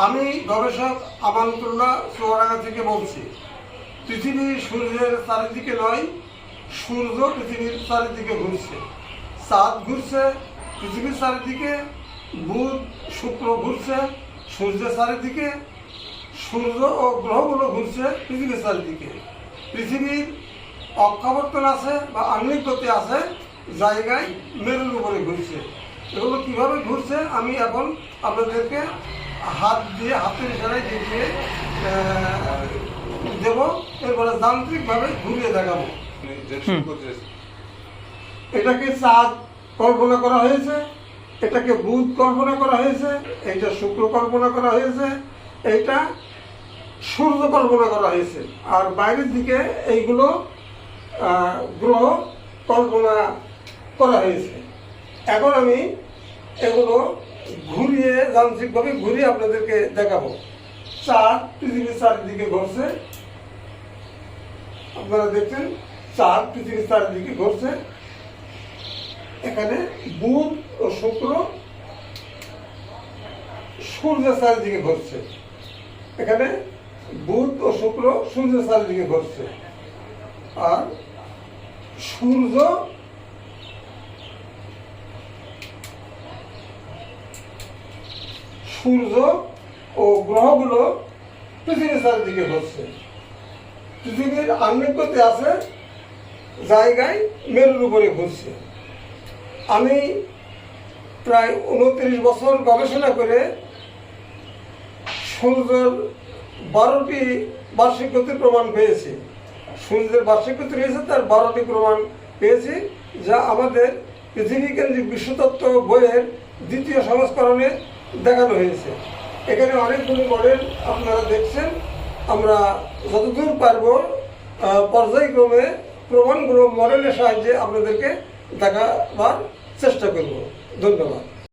আমি গবেষক আমানতুল্লাহ চুয়াডাঙ্গা থেকে বলছি। পৃথিবী সূর্যের চারিদিকে নয়, সূর্য পৃথিবীর চারিদিকে ঘুরছে। চাঁদ ঘুরছে পৃথিবীর চারিদিকে, বুধ শুক্র ঘুরছে সূর্যের চারিদিকে, সূর্য ও গ্রহগুলো ঘুরছে পৃথিবীর চারিদিকে। পৃথিবীর অক্ষাবর্তন আছে বা আহ্নিক গতি আছে, জায়গায় মেরুর উপরে ঘুরছে। এগুলো কীভাবে ঘুরছে আমি এখন আপনাদেরকে হাতের ইশারায় দেখিয়ে দেব, এরপরে যান্ত্রিকভাবে ঘুরিয়ে দেখাবো। এটাকে চাঁদ কল্পনা করা হয়েছে, এটাকে বুধ কল্পনা করা হয়েছে, এইটা শুক্র কল্পনা করা হয়েছে, এইটা সূর্য কল্পনা করা হয়েছে, আর বাইরের দিকে এইগুলো গ্রহ কল্পনা করা হয়েছে। এখন আমি এগুলো ঘুরিয়ে যান্ত্রিকভাবে ঘুরিয়ে আপনাদেরকে দেখাবো। চাঁদ পৃথিবীর চারিদিকে ঘুরছে, আপনারা দেখছেন চাঁদ পৃথিবীর চারিদিকে ঘুরছে। এখানে বুধ ও শুক্র সূর্যের চারিদিকে ঘুরছে, এখানে বুধ ও শুক্র সূর্যের চারিদিকে ঘুরছে, আর সূর্য ও গ্রহগুলো পৃথিবীর চারিদিকে ঘুরছে। পৃথিবীর আহ্নিক গতি আছে, জায়গায় মেরুর উপরে ঘুরছে। আমি প্রায় 29 বছর গবেষণা করে সূর্যের 12টি বার্ষিক গতির প্রমাণ পেয়েছি। সূর্যের বার্ষিক গতি রয়েছে, তার 12টি প্রমাণ পেয়েছি, যা আমাদের পৃথিবী কেন্দ্রিক বিশ্বতত্ত্ব বইয়ের 2য় সংস্করণে দেখানো হয়েছে। এখানে অনেকগুলি মডেল আপনারা দেখছেন। আমরা যতদূর পারব পর্যায়ক্রমে প্রমাণগুলো মডেলের সাহায্যে আপনাদেরকে দেখাবার চেষ্টা করব। ধন্যবাদ।